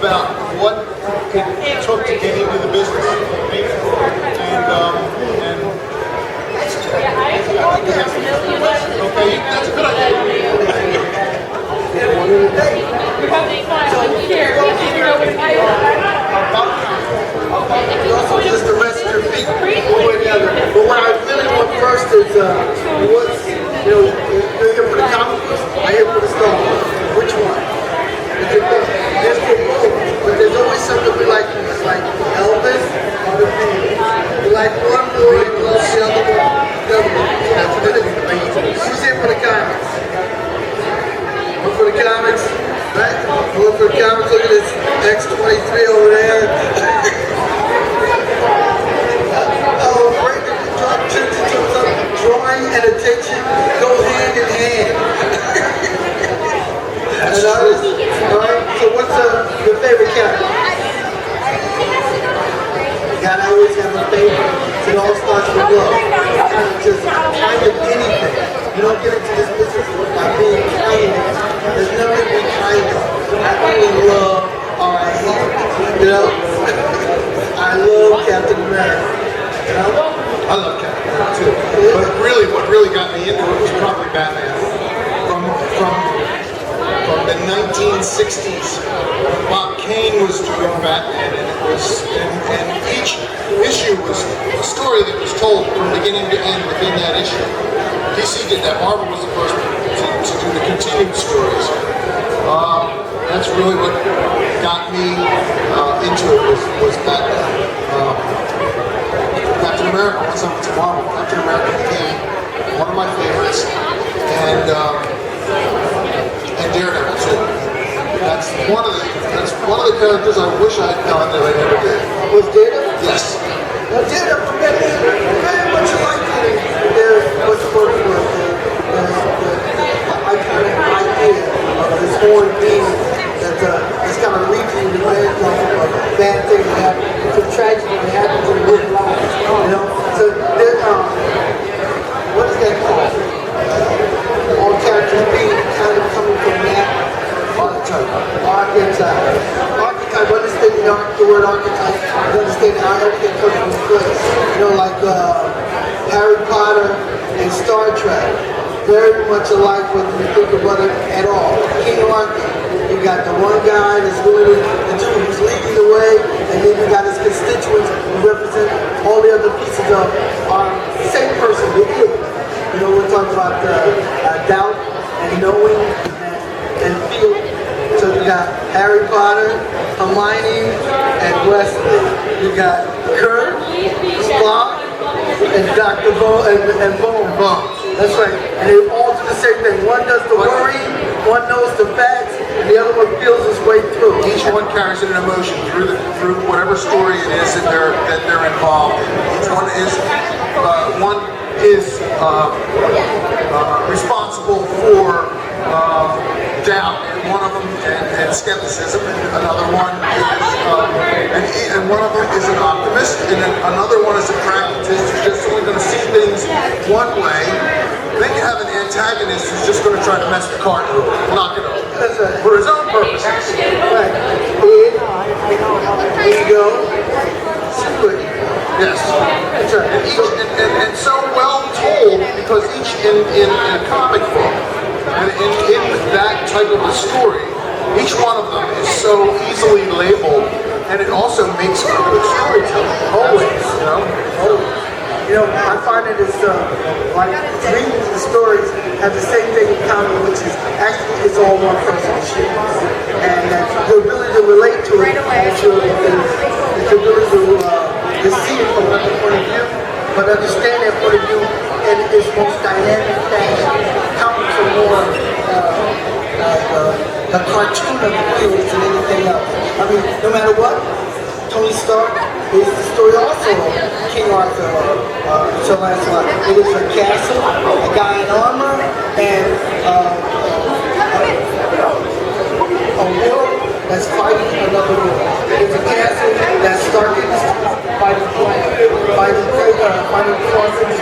about what it took to get into the business. And okay, that's a good idea. Also, just the rest of your feet, one way or the other. But what I really want first is, what's, you're here for the comic books, I'm here for the Star Wars. Which one? There's for both, but there's always something we like. It's like Elvis or the Beatles. We like one more, we love the other one. That's what it is. Who's here for the comics? One for the comics, right? One for the comics. Look at this X-23 over there. Drawing and attention go hand in hand. Alright, so what's your favorite character? You gotta always have a favorite. It all starts with love. Just kind of anything. You don't get into this business by being kind of. There's nothing to be kind of. I only love or I hate. You know? I love Captain America. You know? I love Captain America too. But really, what really got me into it was probably Batman. From the 1960s, Bob Kane was doing Batman, and it was, and each issue was a story that was told from beginning to end within that issue. DC did that. Marvel was the first to do the continued stories. That's really what got me into it was Batman. Captain America, once I went to Marvel, Captain America became one of my favorites, and Daredevil too. That's one of the characters I wish I had done that I never did. Was Daredevil? Yes. Well, Daredevil very much like there's what's the word for it? The iconic idea of this horned being that's kind of reaching the land of bad things that happen. It's a tragedy that happens in real life. You know? So there's what is that called? All characters being kind of coming from that archetype. Archetype, understanding the word archetype, understanding how everything comes from place. You know, like Harry Potter and Star Trek. Very much alike whether you think about it at all. King Arthur, you got the one guy that's really the dude who's leading the way, and then you got his constituents who represent all the other pieces of our same person, the id. You know, we're talking about doubt and knowing and feel. So you got Harry Potter, Hermione, and Wesley. You got Kurt, Spock, and Dr. and Bone. That's right. And they all do the same thing. One does the worry, one knows the facts, and the other one feels his way through. Each one carries an emotion through whatever story it is that they're involved in. Each one is responsible for doubt, one of them, and skepticism, and another one is, and one of them is an optimist, and then another one is a pragmatist who's just only going to see things one way. Then you have an antagonist who's just going to try to mess the cart over, knock it over, for his own purposes. Right. Here you go. Yes. That's right. And so well told, because each in a comic book, and in that type of a story, each one of them is so easily labeled, and it also makes for good storytelling. Always, you know? Always. You know, I find it is like reading the stories have the same thing in common, which is actually it's all one person's shit. And the ability to relate to it, the ability to see it from another point of view, but understand that point of view in its most dynamic fashion, comes from more a cartoon of appeals than anything else. I mean, no matter what, Tony Stark is the story also of King Arthur or Sir Lancelot. It is a castle, a guy in armor, and a war that's fighting another war. It's a castle that's starting fighting forces.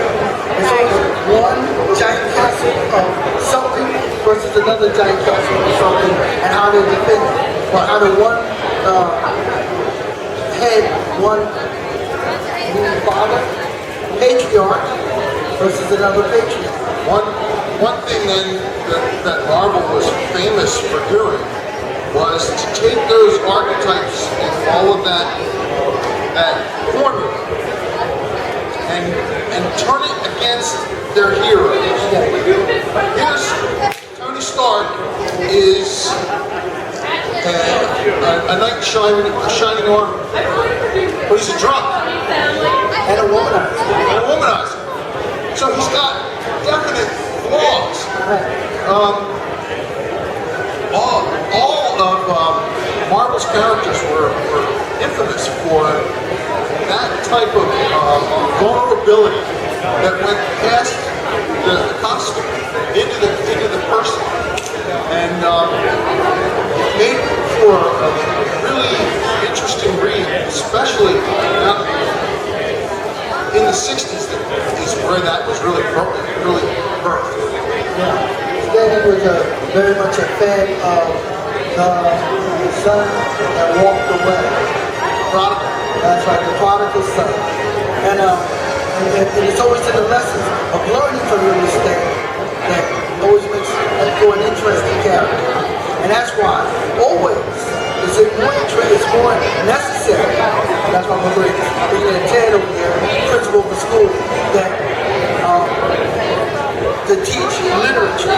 And so it's one giant castle of something versus another giant castle of something, and how they defend it. But out of one had one father, patriarch, versus another patriarch. One thing then that Marvel was famous for doing was to take those archetypes and all of that formula and turn it against their heroes. Here's Tony Stark is a knight shining armor, but he's a drunk And a womanizer. So he's got definite flaws. All of Marvel's characters were infamous for that type of vulnerability that went past the costume into the person, and made for a really interesting read, especially in the '60s. Is where that was really birthed. Then he was very much a fan of the son that walked away. Prodigal. That's right, the prodigal son. And it's always in the lessons of learning from your mistake that always makes for an interesting character. And that's why always is it more necessary. That's why we're bringing in Ted over there, principal of the school, that to teach literature,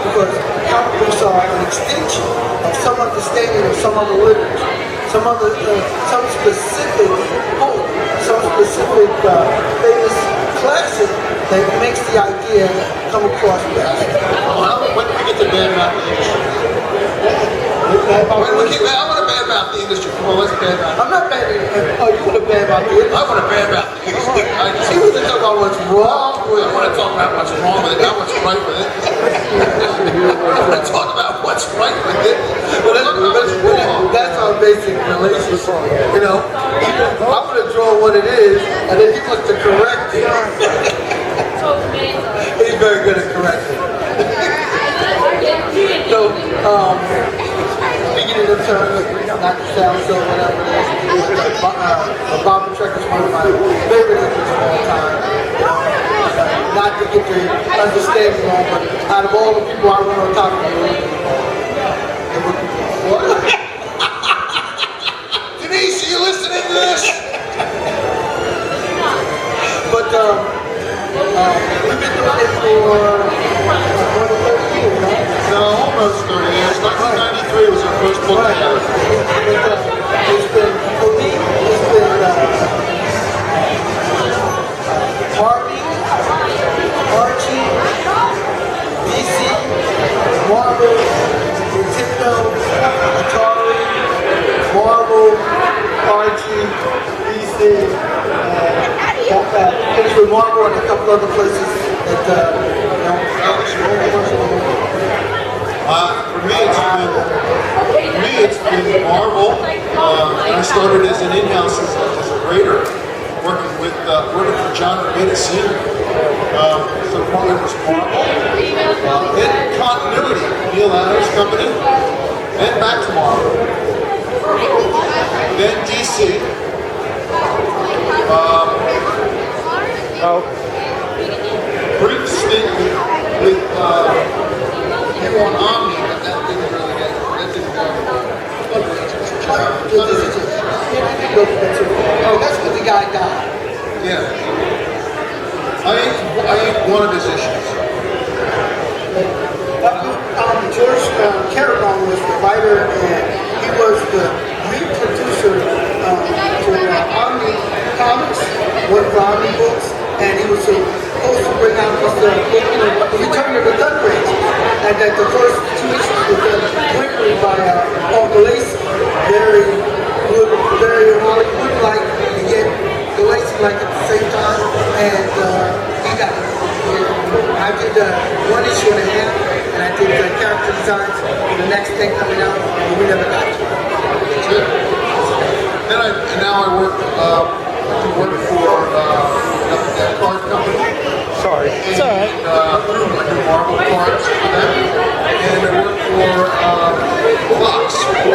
because comic books are an extension of some understanding of some other literature, some specific poem, some specific famous classic that makes the idea come across best. Well, when do we get to bad mouth the industry? I want to bad mouth the industry. Come on, let's bad mouth. I'm not bad. Oh, you want to bad mouth the industry? I want to bad mouth the industry. He wants to talk about what's wrong with I want to talk about what's wrong with it, not what's right with it. I want to talk about what's right with it, but what's wrong. That's our basic relationship. You know, I'm going to draw what it is, and then he wants to correct it. He's very good at correcting. So, speaking in terms, not to sound so whatever it is, Bob Petrecca is one of my favorite actors of all time. Not to get the understanding wrong, but out of all the people I want on top of you, what? Denise, are you listening to this? But we've been doing it for more than 30 years, right? No, almost 30 years. 1993 was our first book together. It's been, for me, it's been Barbie, Archie, DC, Marvel, Nintendo, Atari, Marvel, Archie, DC, finished with Marvel and a couple other places that, For me, it's been Marvel. I started as an in-house as a grader, working for John Romita Sr. So part of it was Marvel, then Continuity, Neil Adams' company, then back to Marvel, then DC. Brief stint with you on Omni, but that didn't go. Oh, that's when the guy died. Yeah. I ate one of his issues. George Caravan was the writer, and he was the lead producer for Omni Comics, one of the Omni books, and he was supposed to bring out this book, Return of the Gun Range, and that the first two issues were done quickly by Paul Gulacy, very Hollywood-like, and yet Gulacy-like at the same time, and he got it. I did one issue and a half, and I did character designs for the next thing coming out, and we never got to it. That's it. And now I work for a card company. Sorry. It's all right. I do Marvel cards for them. And I work for Fox for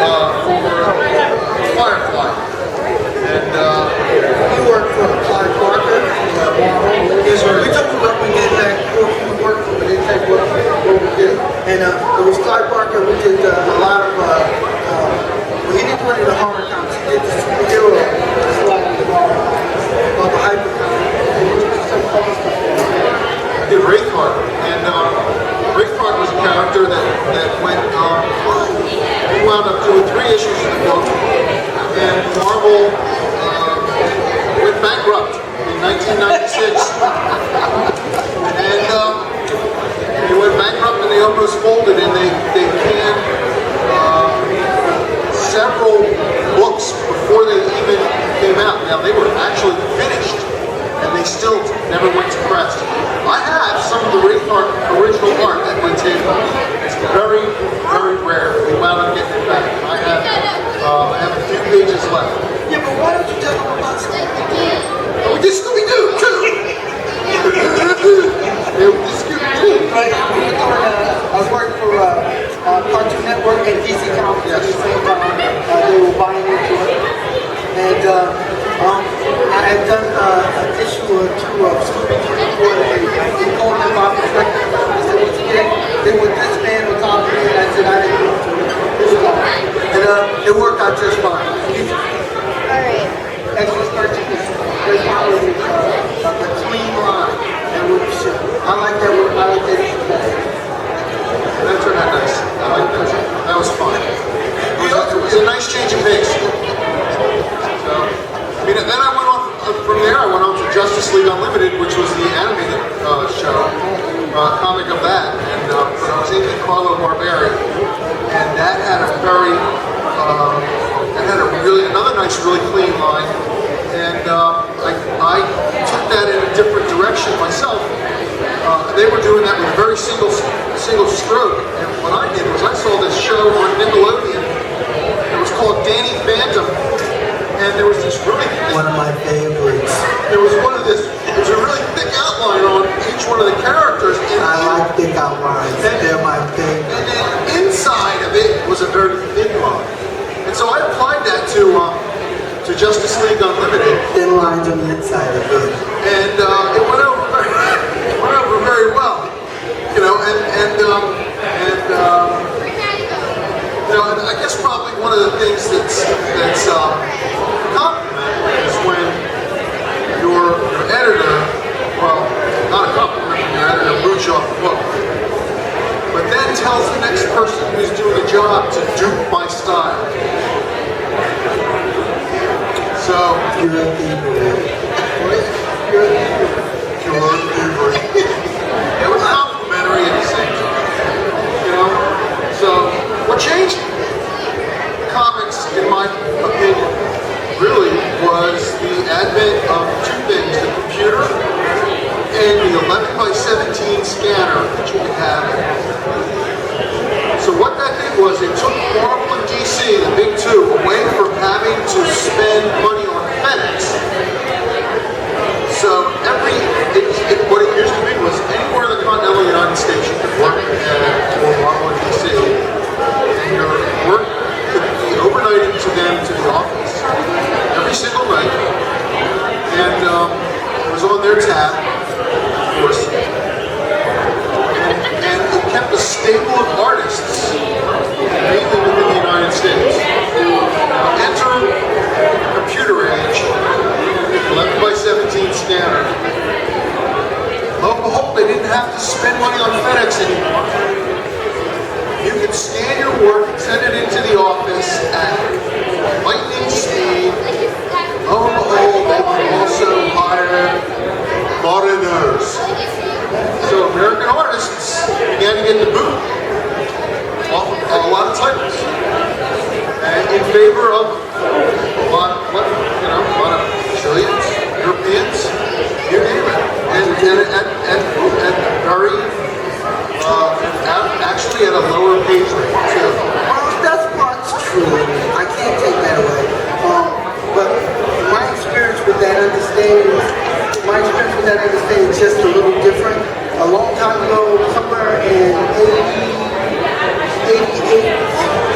And it was Clive Barker who did a lot of, well, he didn't do any of the horror comics, he did the superhero, called the Hyper comic. Did Wraithheart, and Wraithheart was a character that went, he wound up doing 3 issues in the book, and Marvel went bankrupt in 1996, and they went bankrupt and they almost folded, and they canned several books before they even came out. Now they were actually finished, and they still never went to press. I have some of the Wraithheart original art at my table. It's very, very rare. We wound up getting it back. I have a few pages left. Yeah, but why don't you tell them about Scooby-Doo? Oh, we did Scooby-Doo too! Yeah, we did Scooby-Doo. Right, I was working for Cartoon Network and DC Comics at the same time. They were buying into it. And I had done an issue or 2 of Scooby-Doo before they called them about Petrecca. I said, what you get? They were this man on top of me, and I said, I didn't know to this guy. And it worked out just fine. Alright. Extra cartoon, great power, a clean line. And I like that word, I like that issue better. That turned out nice. I like that. That was fun. It was a nice change of pace. So, I mean, then I went on from there. I went on to Justice League Unlimited, which was the animated show, comic of that, and but I was in Carlo Barberi, and that had a very, another nice, really clean line, and I took that in a different direction myself. They were doing that with a very single stroke, and what I did was I saw this show on Nickelodeon. It was called Danny Phantom, and there was this really One of my favorites. there was a really thick outline on each one of the characters. And I like thick outlines. They're my favorite. And then inside of it was a very thin line. And so I applied that to Justice League Unlimited. Thin lines on the inside of it. And it went over very well. You know, and I guess probably one of the things that's complimentary is when your editor, well, not a compliment when your editor boots you off the book, but then tells the next person who's doing the job to dupe my style. So, You're a thievery. it was complimentary at the same time. You know? So, what changed comics, in my opinion, really was the advent of 2 things: the computer and the 11x17 scanner that you could have. So what that did was it took Marvel and DC, the big 2, away from having to spend money on FedEx. So what it used to be was anywhere in the continental United States you could work for Marvel and DC, and your work could be overnighted to them to the office every single night, and it was on their tab, of course, and it kept a stable of artists, mainly within the United States. Enter the computer age, 11x17 scanner. Lo and behold, they didn't have to spend money on FedEx anymore. You could scan your work, send it into the office at lightning speed. Lo and behold, they could also hire foreigners. So American artists began to get the boot off of a lot of titles, and in favor of a lot of Chileans, Europeans, you name it, and very actually at a lower page rate too. Well, that's part's true. I can't take that away. But my experience with that understanding is just a little different. A long time ago, somewhere in 88,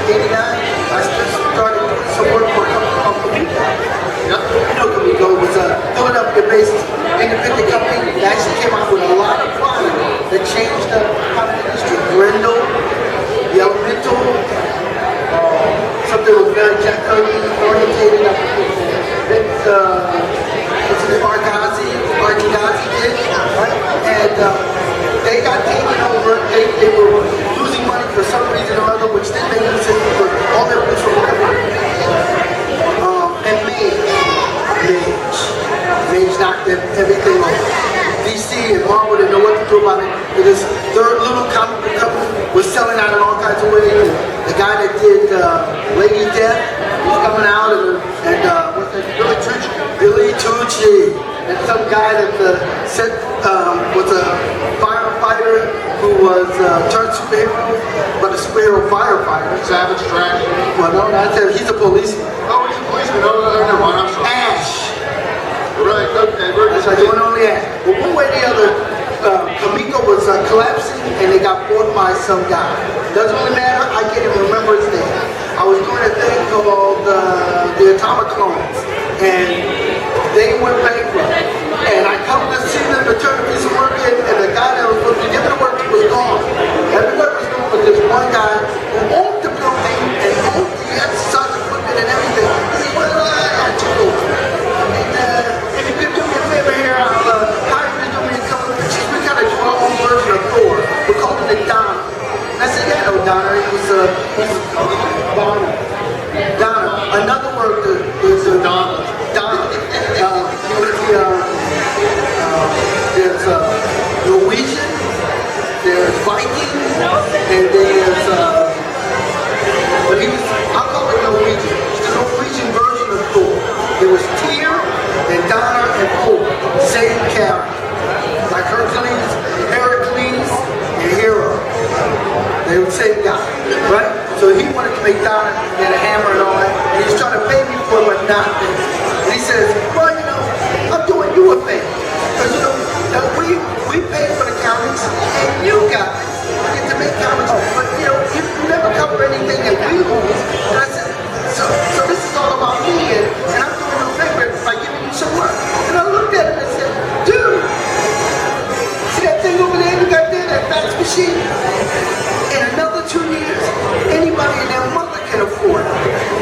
89, I started doing some work for a company called Petrecca. Yep. You know, Comico was a Philadelphia-based independent company that actually came out with a lot of product that changed the comic industry. Grendel, mother, which didn't make any sense because all their books were and Mage knocked everything off. DC and Marvel didn't know what to do about it. This third little comic book company was selling out in all kinds of ways. And the guy that did Lady Death was coming out, and what's that? Billy Tucci. And some guy that was a firefighter who was turned superhero, but a superhero firefighter. Savage Dragon. Well, no, not that. He's a policeman. Oh, he's a policeman. Oh, never mind. I'm sorry. Ash. Right, okay, very That's good. like one only Ash. Well, one way or the other, Kamiko was collapsing, and they got bought by some guy. Doesn't really matter. I can't even remember his name. I was doing a thing called the Atomic Clones, and they went bankrupt. And I come to see them to turn a piece of work in, and the guy that was supposed to give me the work was gone. Everybody was gone, but there's one guy who owned the building and owned the exercise equipment and everything. He said, well, I took over. And if you could do me a favor here, I'll hire you to do me a couple of pictures. We kind of do our own version of Thor. We're calling it Donna. And I said, yeah, no, Donna. He's Donna. Another word is Donna. There's Norwegian, there's Viking, and there's but I'll call it Norwegian. It's the Norwegian version of Thor. There was Tyr and Donna and Thor, same character. Like Hercules, Heracles, and Hero. They were the same guy, right? So he wanted to make Donna get a hammer and all that, and he's trying to pay me for it, but not me. And he says, well, you know, I'm doing you a favor. Because, you know, we pay for the comics, and you guys get to make comics, but, you know, you never cover anything that we lose. And I said, so this is all about me, and I'm doing you a favor by giving you some work. And I looked at him and said, dude, see that thing over there you got there, that fax machine? In another 2 years, anybody and their mother can afford it.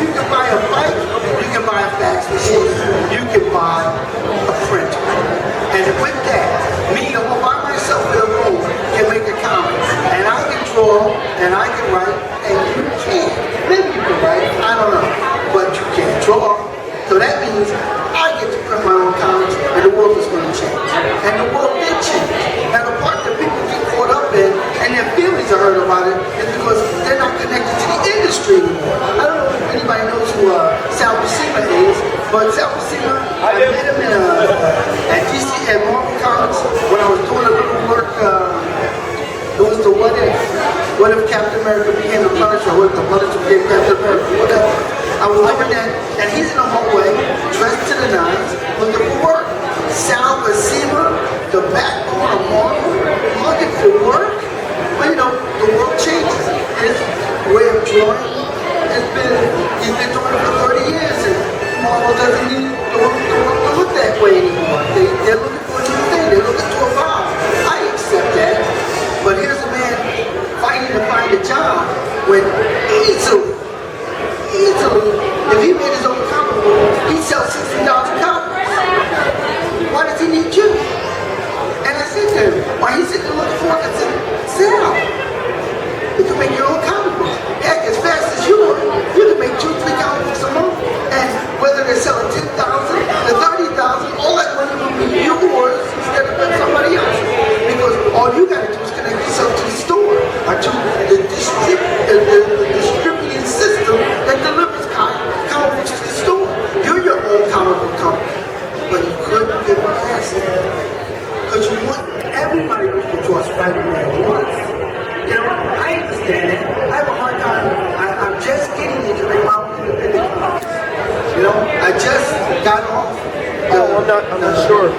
You can buy a bike, you can buy a fax machine, you can buy a printer. And with that, me all by myself in a room can make a comic. And I can draw, and I can write, and you can't. Maybe you can write, I don't know. But you can't draw. So that means I get to print my own comics, and the world is going to change. And the world did change. Now the part that people get caught up in, and their feelings are hurt about it, is because they're not connected to the industry anymore. I don't know if anybody knows who Sal Buscema is, but Sal Buscema, I met him in at DC at Marvel Comics when I was doing a little work. It was the what if Captain America became the Punisher, or what if the Punisher became Captain America, whatever. I was doing that, and he's in the hallway, dressed to the nines, looking for work. Sal Buscema, the backbone of Marvel, looking for work. But you know, the world changes. His way of drawing he's been doing it for 30 years, and Marvel doesn't need the world to look that way anymore. They're looking for a new thing. They're looking to evolve. I accept that. But here's a man fighting to find a job when easily, if he made his own comic book, he'd sell 60,000 copies. Why does he need you? And I said to him, why he said to look for it? I said, Sal, you can make your own comic books. Heck, as fast as you want, you can make 2-3 comic books a month. And whether they're selling 10,000 to 30,000, all that money will be yours instead of somebody else. Because all you got to do is connect yourself to the store or to the distributing system that delivers comic books to the store. You're your own comic book company. But you couldn't get past that. Because you want everybody to draw Spider-Man once. You know, I understand it. I have a hard time. I'm just getting into the Marvel independent comics. You know, I just got off. I'm not sure.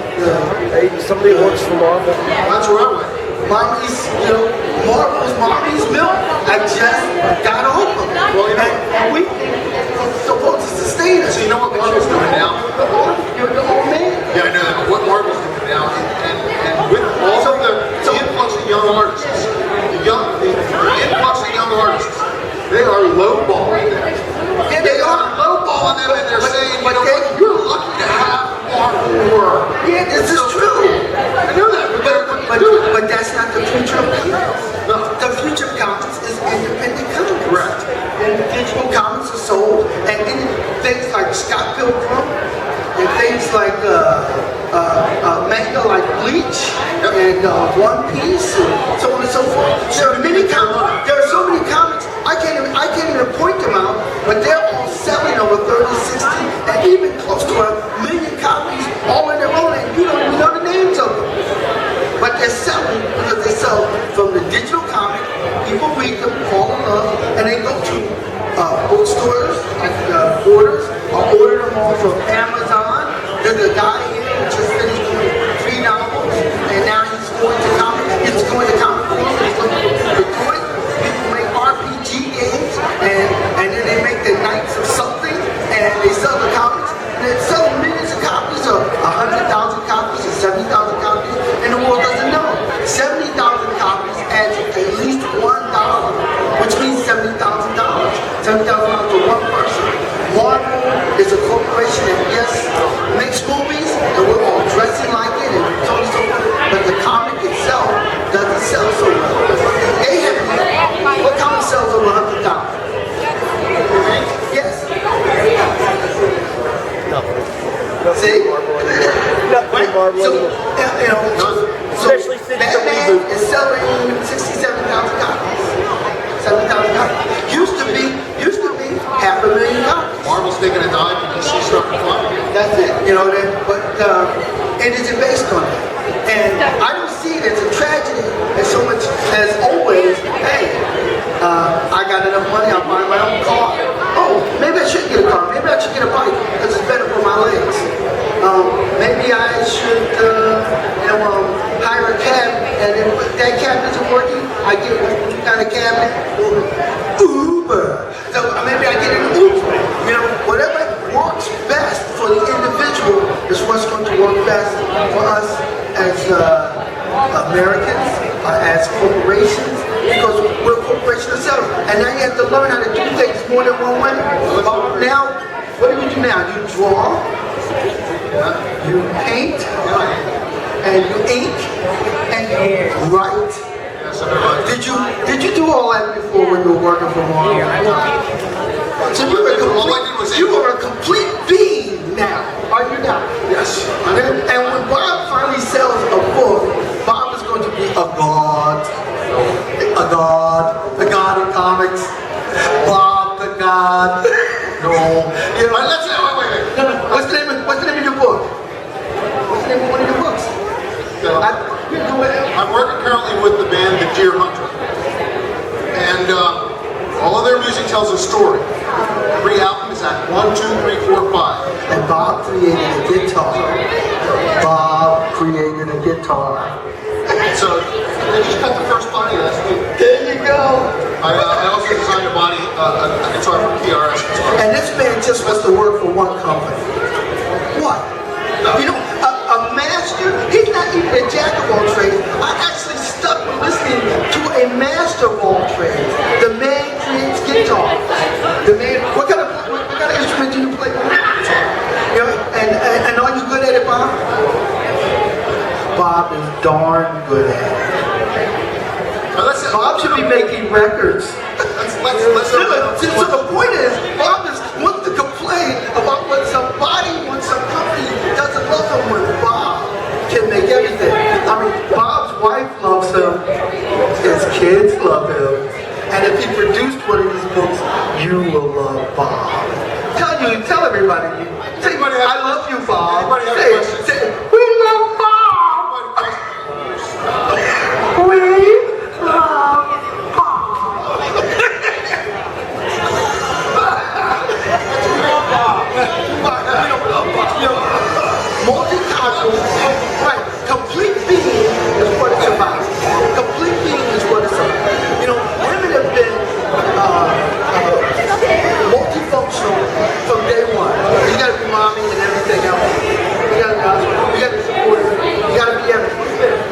Hey, somebody works for Marvel. That's where I went. Marvel's milk. I just got off of it. Well, you know, and we it's supposed to sustain us. so you know what Marvel's doing now? You're the old man. Yeah, I know that. But what Marvel's doing now, and with all of the influx of young artists, the influx of young artists, they are lowballing them. Yeah, They are lowballing them, and they're saying, you know what, you're lucky to have Marvel work. Yeah, this is true. I know that, but they're what they're doing. But that's not the future of comics. No. The future of comics is independent comics. then digital comics are sold, and then things like Scott Pilgrim, and things like manga like Bleach, and One Piece, and so on and so forth. There are many comics. There are so many comics. I can't even point them out, but they're all selling over 30, 60, and even close to 1,000,000 copies, all in their own, and you don't even know the names of them. But they're selling because they sell from the digital comic. People read them, fall in love, and they go to bookstores, like Borders, or order them all from Amazon. There's a guy here who just finished doing 3 novels, and now he's going to comic. He's going to comic book. He's looking for people to do it. People make RPG games, and then they make the Knights of something, and they sell the comics. And they're selling millions of copies, of 100,000 copies, or 70,000 copies, and the world doesn't know. 70,000 copies adds at least $1, which means $70,000. $70,000 for one person. Marvel is a corporation that, yes, makes movies, and we're all dressing like it, and so on and so forth, but the comic itself doesn't sell so well. They have, what comic sells over $100,000? Yes. See? Nothing Marvel. So, you know, Especially since the Batman reboot. is selling 67,000 copies. 7,000 copies. Used to be 500,000 copies. Marvel's taking a dive and DC starting to fly again. That's it. You know that, but it is based on that. And I don't see it as a tragedy as so much as always, hey, I got enough money, I'll buy my own car. Oh, maybe I should get a car. Maybe I should get a bike because it's better for my legs. Maybe I should, hire a cab, and if that cab isn't working, I get what kind of cab? Uber. So maybe I get an Uber. You know, whatever works best for the individual is what's going to work best for us as Americans, as corporations, because we're a corporation ourselves. And now you have to learn how to do things more than one way. Now, what do you do now? You draw, you paint, and you ink, and you write. Did you do all that before when you were working for Marvel? So you are a complete being now, are you not? Yes. And when Bob finally sells a book, Bob is going to be a god in comics. Bob the God. No. You know, wait. No. What's the name of your book? What's the name of one of your books? I'm working currently with the band The Deer Hunter. And all of their music tells a story. Every album is at 1, 2, 3, 4, 5. And Bob created a guitar. So they just cut the first body last week. There you go. I also designed a body, a guitar from PRS Guitar. And this man just wants to work for one company. What? No. You know, a master, he's not even a jack of all trades. I actually stuck listening to a master of all trades. The man creates guitars. The man, what kind of instrument do you play? You know, and are you good at it, Bob? Bob is darn good at it. Bob should be making records. So the point is, Bob wants to complain about what somebody, when some company doesn't love him, when Bob can make everything. I mean, Bob's wife loves him, his kids love him, and if he produced one of these books, you will love Bob. Tell everybody, I love you, Bob. Say, we love Bob. We love multicultural, right? Complete being is what it's about. Complete being is what it's about. You know, women have been multifunctional from day one. You gotta be mommy and everything else. You gotta support her. You gotta be everything.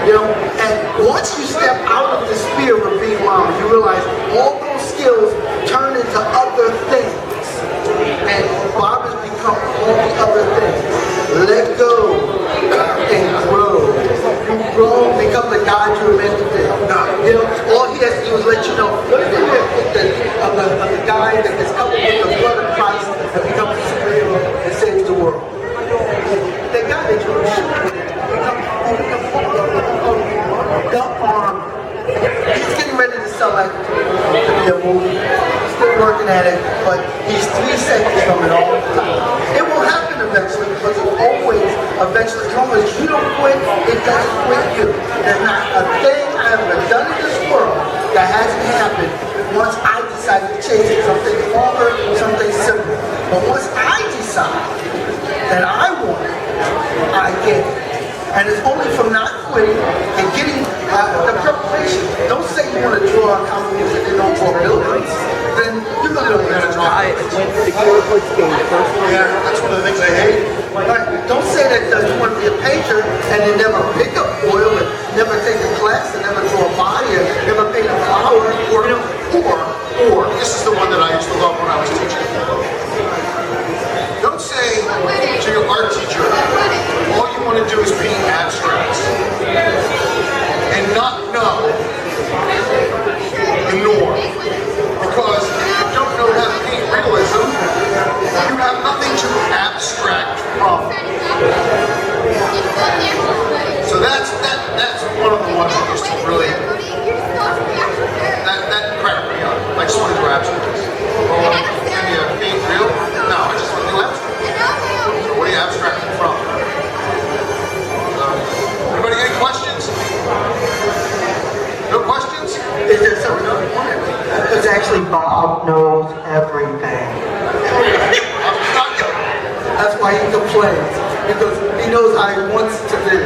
You know, and once you step out of the sphere of being mom, you realize all those skills turn into other things. And Bob has become all the other things. Let go and grow. You grow, become the God you were meant to be. You know, all he has to do is let you know. Look at the guy Still working at it, but he's 3 seconds from it all. It will happen eventually because it always eventually, as long as you don't quit, it doesn't quit you. There's not a thing I have ever done in this world that hasn't happened once I decided to change it. Something longer, something simple. But once I decide that I want it, I get it. And it's only from not quitting and getting the preparation. Don't say you want to draw companies and they don't draw buildings. Then you really don't want to draw. I went to the Cullins game first. Yeah, that's one of the things I hate. Right. Don't say that you want to be a painter and then never pick up oil and never take a class and never draw a body and never paint a flower. Or this is the one that I used to love when I was teaching. Don't say to your art teacher, all you want to do is paint abstracts and not know the norm. Because if you don't know how to paint realism, you have nothing to abstract from. So that's one of the ones that used to really that cracked me up. I just want to do abstracts. Well, can you paint real? No, I just want to do abstract. So what are you abstracting from? Anybody any questions? No questions? Is there something else? Because actually Bob knows everything. That's why he complains. Because he knows how he wants it to be.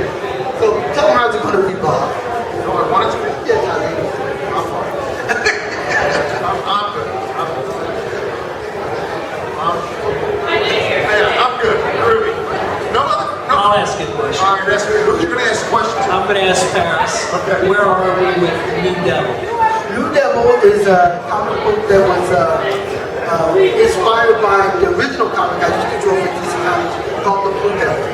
So tell him how's it going to be, Bob. You know what I want it to be? Yes, I mean. I'm fine. I'm good. I'm good. Groovy. No other? No. I'll ask you a question. All right, that's good. Who's going to ask questions? I'm going to ask Paris. Okay. Where are we with New Devil? New Devil is a comic book that was inspired by the original comic I used to draw for DC Comics called The Blue Devil.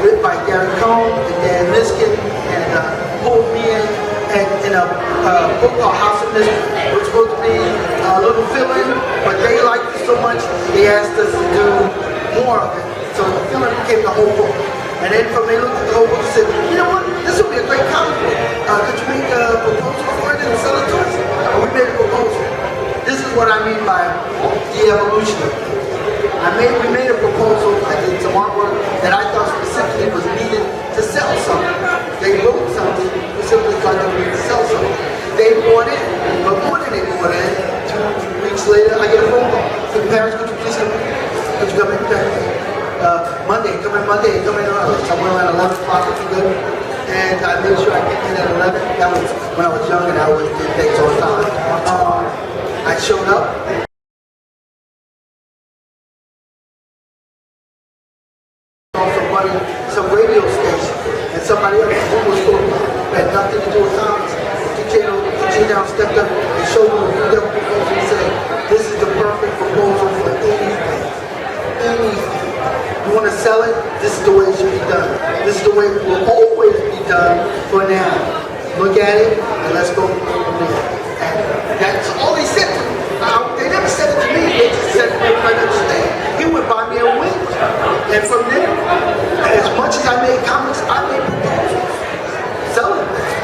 Written by Gary Cohn and Dan Miskin and pulled me in a book called House of Mystery, which was supposed to be a little fill-in, but they liked it so much they asked us to do more of it. So the fill-in became the whole book. And then from there, looked at the whole book and said, you know what, this would be a great comic book. Could you make a proposal for it and sell it to us? And we made a proposal. This is what I mean by the evolution. We made a proposal, I did some artwork that I thought specifically was needed to sell something. They wrote something specifically thought they needed to sell something. They bought it, but more than they bought it, 2 weeks later, I get a phone call. Said, Paris, could you please come in? Could you come in, Paris? Monday, come in early. Somewhere around 11 o'clock if you good. And I made sure I get in at 11. That was when I was young and I always did things on time. I showed up. Some radio station, and somebody else who was going had nothing to do with comics. DJ down stepped up and showed me a video proposal and said, this is the perfect proposal for anything. Anything. You want to sell it? This is the way it should be done. This is the way it will always be done for now. Look at it and let's go from there. And that's all he said to me. They never said it to me, they just said it to me to understand. He would buy me a wing. And from there, as much as I made comics, I made proposals. Selling things.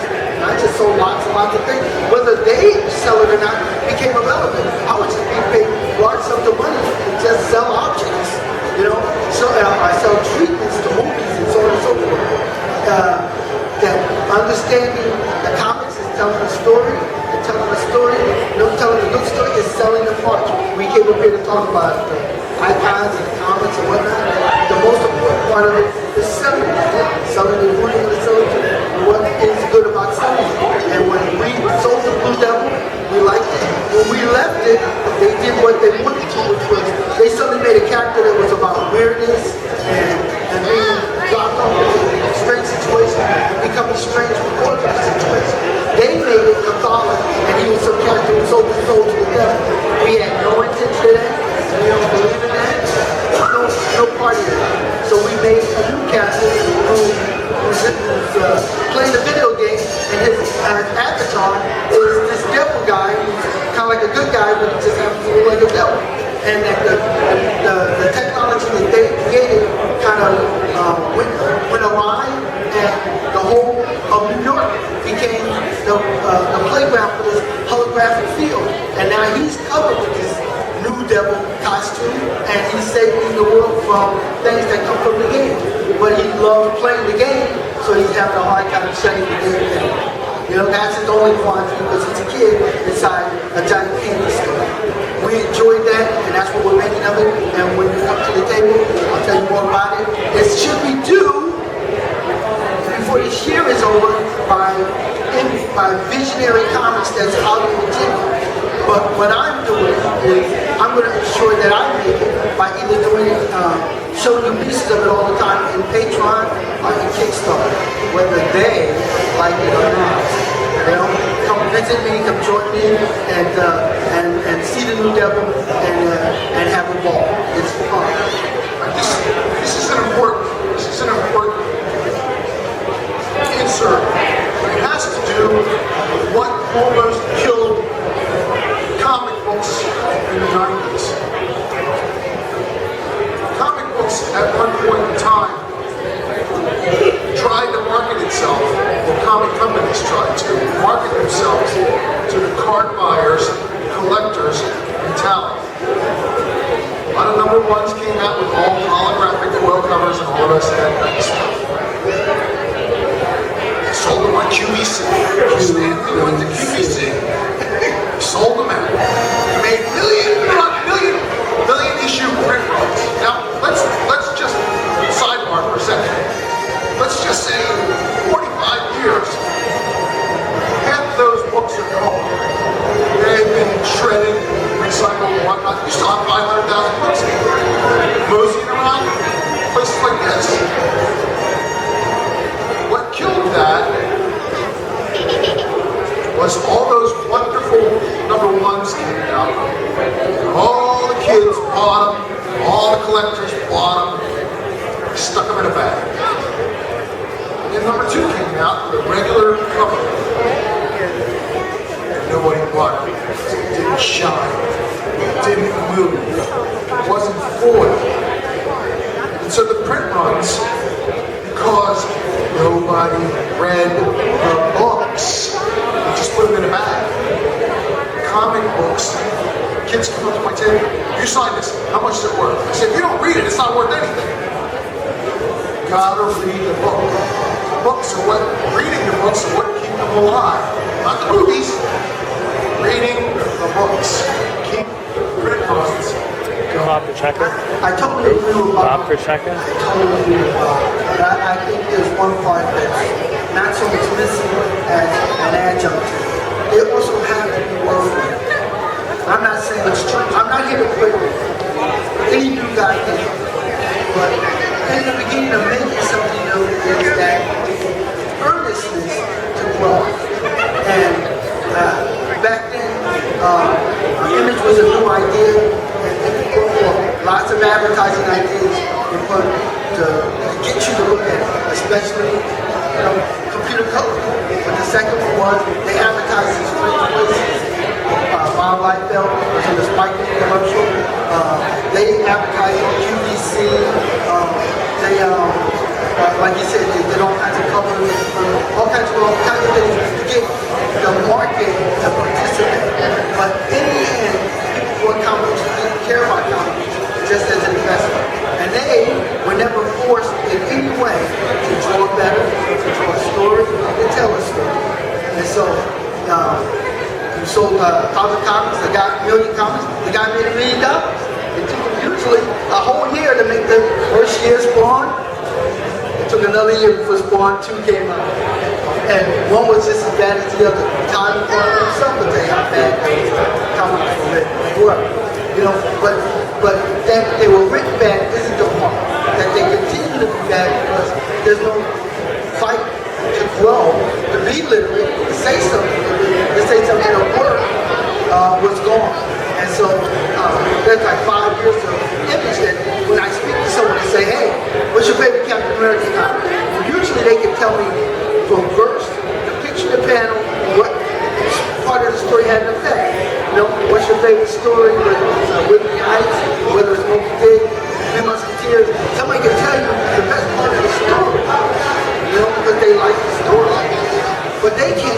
I just sold lots and lots of things. Whether they sell it or not became irrelevant. I was just being paid large sums of money to just sell objects. You know? So I sell treatments to movies and so on and so forth. That understanding the comics is telling a story, and telling a story, telling a good story is selling the parts. We came up here to talk about the icons and the comics and whatnot. The most important part of it is selling it. Selling it, who do you want to sell it to? What is good about selling it? And when we sold the Blue Devil, we liked it. When we left it, they did what they wanted to, which was they suddenly made a character that was about weirdness and being dropped off in a strange situation, becoming strange because of the situation. They made it Catholic, and he was some character who sold his soul to the devil. We had no intention of that. We don't believe in that. No part of that. So we made a new character who's playing the video game, and his avatar is this devil guy who's kind of like a good guy, but he just happens to look like a devil. And that the technology that they created kind of went awry, and the whole of New York became the playground for this holographic field. And now he's covered with this New Devil costume, and he's saving the world from things that come from the game. But he loves playing the game, so he's having a hard time shutting the game down. You know, that's his only quandary because he's a kid inside a giant candy store. We enjoyed that, and that's what we're making of it. And when you come to the table, I'll tell you more about it. It should be due before this year is over by Visionary Comics that's out in Virginia. But what I'm doing is I'm going to ensure that I make it by either doing showing you pieces of it all the time in Patreon or in Kickstarter, whether they like it or not. You know, come visit me, come join me, and see the New Devil and have a ball. It's fun. This is an important insert. It has to do with what almost killed comic books in the 90s. Comic books at one point in time tried to market itself, or comic companies tried to market themselves to the card buyers, collectors, and talent. A lot of number ones came out with all holographic foil covers and all the rest of that kind of stuff. Sold them on QVC. Stanley went to QVC. Sold them out. Made million issue print runs. Now let's just sidebar for a second. Let's just say 45 years, half of those books are gone. They've been shredded, recycled, and whatnot. You still have 500,000 books moseying around places like this. What killed that was all those wonderful number ones came out. All the kids bought them, all the collectors bought them, stuck them in a bag. And then number two came out with a regular cover. Nobody bought it. It didn't shine. It didn't move. It wasn't foil. And so the print runs, because nobody read the books, they just put them in a bag. Comic books, kids come up to my table, you sign this, how much is it worth? I said, if you don't read it, it's not worth anything. You gotta read the book. Reading the books is what keep them alive. Not the movies. Reading the books. Keep the print runs going. Bob Petrecca. I totally agree with Bob Petrecca. I totally agree with Bob. But I think there's one part that's not so much missing as an adjunct. They also have to be working. I'm not saying it's true. I'm not here to put any new guy in. But in the beginning of making something new is that earnestness to grow. And back then, image was a new idea, and people for lots of advertising ideas to get you to look at it, especially computer color. But the second one was they advertised these three places. Bob Liefeld was in the Spike Lee commercial. They advertised on QVC. Like you said, they did all kinds of covers, all kinds of things to get the market to participate. But in the end, people bought comics who didn't care about comics just as an investment. And they were never forced in any way to draw better, to draw a story, to tell a story. And so, you sold 1,000 comics, they got 1 million comics, the guy made $1 million. It took him usually a whole year to make the first year's Spawn. It took another year before Spawn 2 came out. And one was just as bad as the other. Time for himself to tell you how bad those comics were. But that they were written bad isn't the part. That they continue to be bad because there's no fight to grow, to be literate, to say something that work was gone. And so there's like 5 years of image that when I speak to someone and say, hey, what's your favorite Captain America comic? Usually they can tell me from verse, the picture, the panel, what part of the story had an effect. What's your favorite story, whether it's Whitney Heights, whether it's Moby Dick, Three Musketeers. Somebody can tell you the best part of the story, because they like the story. But they can't